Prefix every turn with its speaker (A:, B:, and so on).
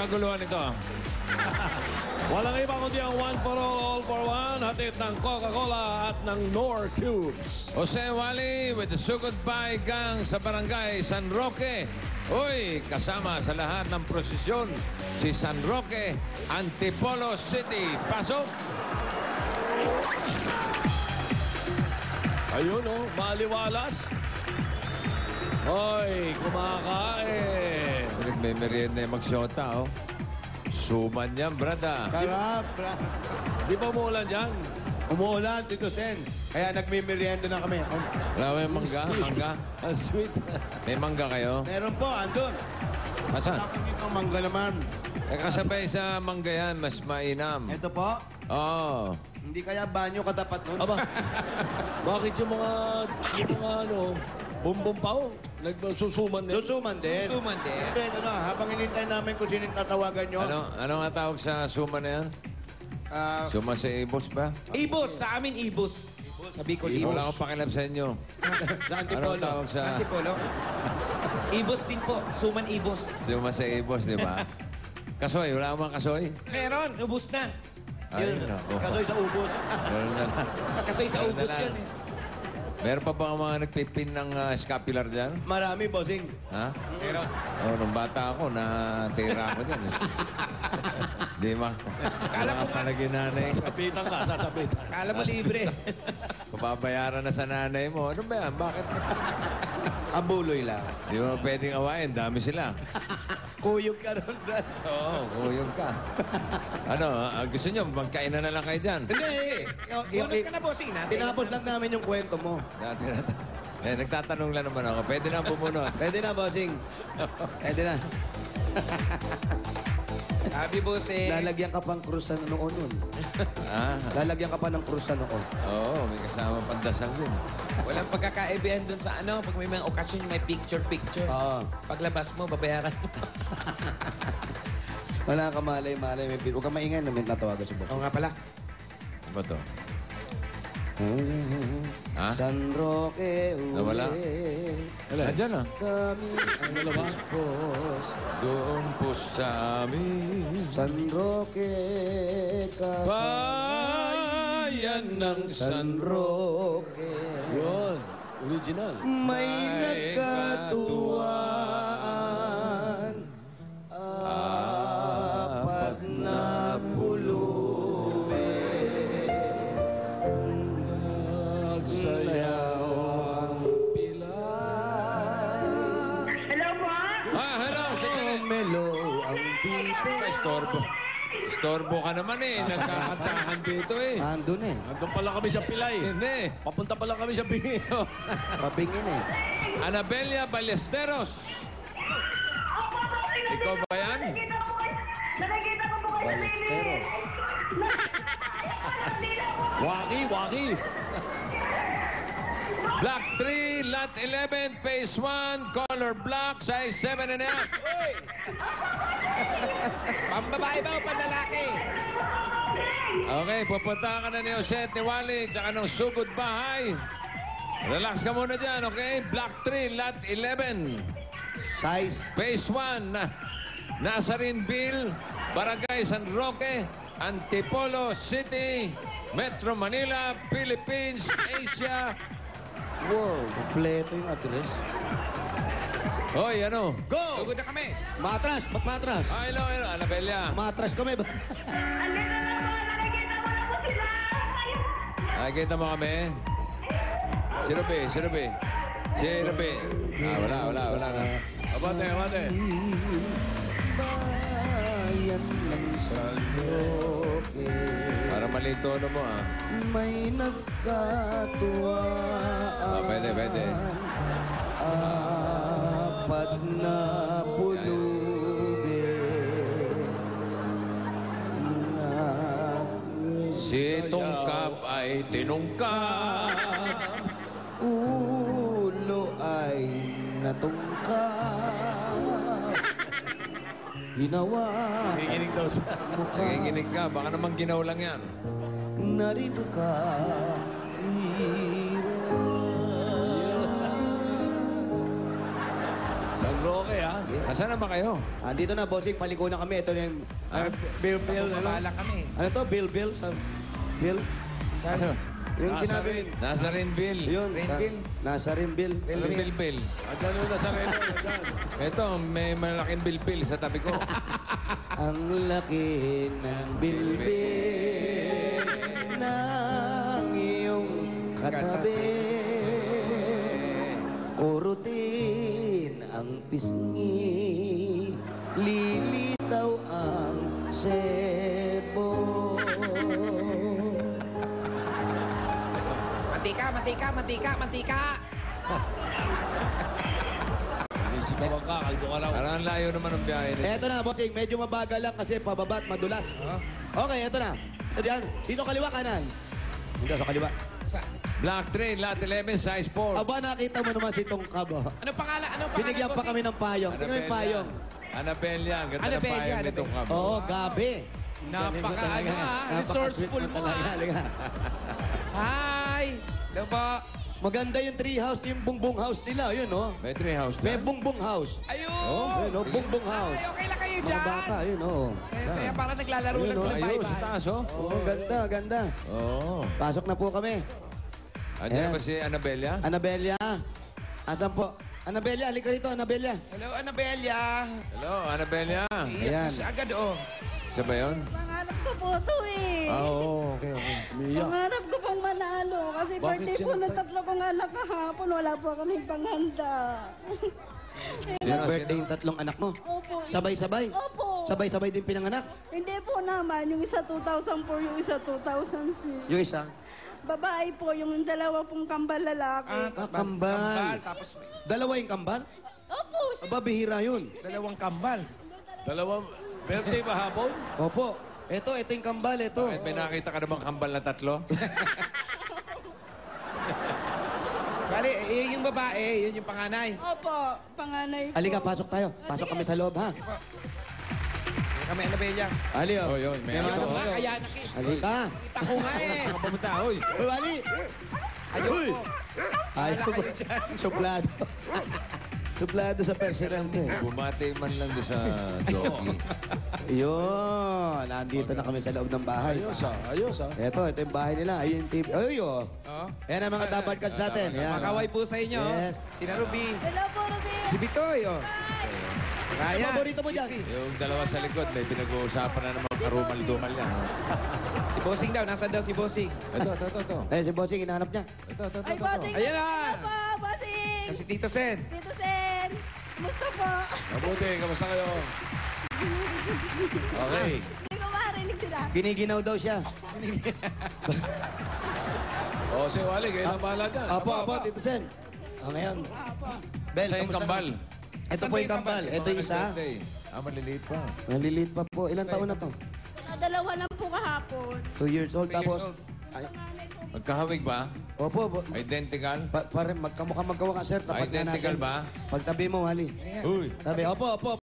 A: kaguluhan ito.
B: Walang iba kundi ang one for all for one. Hatid ng Coca-Cola at ng Nor Cubes.
A: Jose Wally with the Sugod Bay Gang sa Barangay San Roque. Uy, kasama sa lahat ng prosesyon si San Roque, Antipolo City. Pasok!
B: Ayun, oh, maliwalas. Hoy, kumakain.
A: May merienda yung magsyota, oh. Suman yan, brada.
C: Sarap, bra.
B: Di ba umuulan dyan?
C: Umuulan, Tito Sen. Kaya nagmimerienda na kami.
A: Wala ba yung mangga? Mangga?
B: Ang sweet.
A: May mangga kayo?
C: Meron po, andun.
A: Asan?
C: Akin dito mangga naman.
A: Eh, kasabay sa mangga yan, mas mainam.
C: Ito po,
A: Oo.
C: hindi kaya banyo katapat nun.
B: Aba, bakit yung mga ano, bumbong pao, nagsusuman din?
C: Susuman din.
D: Suman din.
C: Then, ano, habang inintay namin kung sino yung tatawagan nyo.
A: Ano nga tawag sa suma na yan?
C: ah,
A: Suma sa ibos ba?
D: Ibos. Sa amin, ibos. Sa Bicol, ibos.
A: Wala akong pakilap sa inyo.
C: sa
A: Ano
C: Antipolo.
A: tawag sa
D: Antipolo. Ibos din po. Suman ibos.
A: suma sa ibos, di ba? Kasoy, wala akong mga kasoy?
D: Meron. Ubus na.
A: Ay, nako.
C: Kasoy sa ubos.
A: Meron na lang.
D: Kasoy sa
A: Meron na
D: ubos
A: lang.
D: yun eh.
A: Meron pa ba mga nagpipin ng scapular dyan?
C: Marami, bossing.
A: Ha?
D: Meron.
A: Oh, nung bata ako, natira ako dyan. Eh. Di ma.
D: Kala ko nga.
A: Palagi nanay.
B: Sasapitan ka, sasapitan.
D: Kala mo libre.
A: Pababayaran na sa nanay mo. Ano ba yan? Bakit?
C: Abuloy lang.
A: Di mo pwedeng awayin. Dami sila.
C: Kuyog ka ron, Brad.
A: Oo, kuyog ka. Ano, gusto nyo, magkainan na lang kayo dyan.
C: Hindi.
D: Bunot ka na, bossing.
C: Tinapos lang namin yung kwento mo.
A: Nagtatanong lang naman ako. Pwede na bumunot.
C: Pwede na, bossing. Pwede na.
D: Sabi, bossing.
C: Lalagyan ka pang krus sa noon yun.
A: Ah,
C: Lalagyan ka pa ng krus sa noon.
A: oo, may kasama pandasal din.
D: Walang pagkakaibihan dun sa ano, pag may mga okasyon, may picture-picture.
C: Oo.
D: Paglabas mo, babayaran mo.
C: Wala ka malay-malay. Huwag ka maingay na may natawagan sa boss.
D: Oo nga pala.
A: Ano ba to? Ha?
C: San Roque,
A: Nawala? Nandiyan na.
C: Kami ang
B: Lalabas?
C: boss.
A: Doon po sa amin.
C: San Roque,
A: Bayan ng
C: San Roque.
B: Yun, original.
C: May nagkatuwaan. Apat na pulubi.
B: Nagsayaw ang pilay.
E: Hello po?
A: Hello, sige.
C: Melo ang pipe.
A: Istorbo. Istorbo ka naman eh. Nagkakantahan dito eh.
C: Andun eh.
B: Nandun pala kami sa pilay.
A: Hindi.
B: Papunta pala kami sa Bingio.
C: Pabingin eh.
A: Anabelia Ballesteros. Ikaw ba yan?
E: Nakikita ko po kayo sa
C: Balestero.
B: Waki, waki.
A: Black 3, Lot 11, Phase 1, color black, size 7 and a half.
D: Pambabae ba o panlalaki?
A: Okay, pupunta ka na ni Jose at ni Wally, tsaka ng Sugod Bahay. Relax ka muna dyan, okay? Black 3, Lot 11,
C: Size.
A: Phase 1, Nazarinville, Barangay San Roque, Antipolo City, Metro Manila, Philippines, Asia, World.
C: Kompleto yung address.
A: Hoy, ano?
C: Go!
D: Tugod na kami.
C: Matras! Ba't matras?
A: Hello, Anabelia.
C: Matras kami ba?
E: Andito na po, nakikita ko na po sila.
A: Nakikita mo kami? Si Ruby, si Ruby. Si Ruby. Wala na.
B: Abate, abate.
C: Bayan ng San Roque.
A: Para mali yung tono mo, ah.
C: May nagkatuwaan.
A: Pwede.
C: Apat na pulubi.
A: Si Tungkap ay tinungkap.
C: Ulo ay natungkap. Ginawa
B: Nakikinig daw sa...
C: mukha.
A: Nakikinig ka, baka naman ginaw lang yan.
C: Narito ka.
B: San Roque, ha?
A: Nasaan na ba kayo?
C: Andito na, bossing. Paliko na kami. Ito na yung Bill. Ano?
D: Babala kami.
C: Ano to? Bill? Bill?
A: Ano?
C: Yung
B: Nasa
C: sinabi.
B: rin.
A: Nazarineville.
C: Yun.
D: Bill.
C: Nasa rin, Bill.
A: Bilbil.
B: Andyan yung nasa rin. Andyan.
A: Ito, may malaking bilbil sa tabi ko.
C: Ang laki ng bilbil ng iyong katabi. Kurutin ang pisngi, lilitaw ang sebo.
D: Mantika.
B: Inisip ko bang kalbo ka raw.
A: Parang ang layo naman ng biyahe nito.
C: Eto na, bossing. Medyo mabagal lang kasi pababa at madulas. Okay, eto na. Ito yan. Dito kaliwa, kanan. Dito sa kaliwa.
A: Black Train, Lot 11, size 4.
C: Aba, nakita mo naman si Tongkab. Oh.
D: Ano pangalan?
C: Binigyan pa kami ng payong. Tingnan mo yung payong.
A: Annabelle yan. Ganda ng
D: Annabelle
A: payong
D: yan,
A: nitong kamo.
C: Oo, gabi.
D: Resourceful mo
C: Halika.
D: Hi! Hello po.
C: Maganda yung tree house, yung bungbong house nila. Yun, oh.
A: May tree house
C: May
A: dyan.
C: bungbong house.
D: Ayun!
C: Ayun, oh. Bungbong house.
D: Ay, okay lang kayo
C: Mga
D: dyan.
C: bata, yun, oh.
D: Saya-saya para naglalaro
C: Ayun,
D: lang
C: oh.
D: sila
A: Ayun, sa
D: bye-bye.
A: taas, oh.
C: Oo, ganda.
A: Oo.
C: Pasok na po kami.
A: Andiyan
C: Ayan.
A: ba si Annabella?
C: Annabella. Asan po? Annabella, halika rito, Annabella.
D: Hello, Annabella.
A: Hello, Annabella.
D: Iyak
C: Ayan.
D: na siya agad, oh.
A: Siya ba yun?
F: Pangarap ko po ito eh.
A: Ah, oo. Okay.
F: Pangarap ko pong manalo. Kasi birthday po ng tatlo kong anak kahapon. Wala po kaming panghanda.
A: Sino,
C: Birthday
A: sino?
C: yung tatlong anak mo.
F: Opo.
C: Sabay-sabay.
F: Opo.
C: Sabay-sabay din pinanganak.
F: Hindi po naman. Yung isa 2004, yung isa 2006.
C: Yung isa.
F: Babae po, yung dalawa pong kambal lalaki.
C: Kambal.
D: Tapos may
C: Dalawa yung kambal?
F: Opo.
C: Aba, bihira yun.
D: dalawang kambal.
B: Dalawang birthday ba hapon?
C: Opo. Ito yung kambal, ito.
A: May nakita ka namang kambal na tatlo?
D: Bali, yung babae, yun yung panganay.
F: Opo. Panganay po.
C: Halika, pasok tayo. Pasok kami sa loob, ha?
D: Kami, Annabella.
C: Ali, oh.
A: Oh, yun, may
C: May mga
A: aso.
C: anak
D: Nga,
C: kayo.
D: kaya nakita.
C: Halika.
D: Kita ko nga eh.
A: Saan ka pumunta? Hoy!
C: Uy, Ali.
D: Ayoko.
C: Ayaw
D: kayo dyan.
C: Suplado. Suplado sa personante.
A: Bumati man lang doon sa jockey.
C: Yun. Nandito na kami sa loob ng bahay.
B: Ayos, ha?
C: Ito yung bahay nila. Ayun yung TV. Ay, oh.
D: Oh.
C: Yan ang mga dapat cards natin. Yan.
D: Makaway po sa inyo.
C: Yes.
D: Sina Ruby.
F: Hello po, Ruby.
D: Si Bitoy, oh.
C: Ano
D: Ryan.
C: paborito mo dyan?
A: Yung dalawa sa likod, may pinag-uusapan na naman karumal-dumal yan. oh.
D: Si Bossing daw. Nasaan daw si Bossing?
A: Ito.
C: Eh, si Bossing, hinahanap niya.
A: Ito.
F: Ay, bossing.
D: Ayan na.
F: Hello po, bossing.
D: Kasi Tito Sen.
F: Tito Sen. Kumusta po?
B: Mabuti, kamusta kayo? Okay.
F: Hindi ko marinig sila.
C: Giniginaw daw siya.
B: O, si Wally, kayo na bahala dyan.
C: Apo, Tito Sen. Ngayon. Bel,
A: Sa yung
C: kamusta
A: kambal.
C: na? Ito po yung kambal. Ito yung isa.
A: Birthday. Maliliit pa.
C: Maliliit pa po. Ilang taon na to?
F: Dalawa lang po kahapon.
C: 2 years old.
D: 2 years
C: Tapos,
D: old.
C: ay,
A: Magkahawig ba?
C: opo,
A: Identical?
C: pare, magkamukha magawa ka, sir. Tapat nga
A: Identical
C: natin.
A: ba?
C: Pagtabi mo, Wally.
A: Uy!
C: Tabi, opo.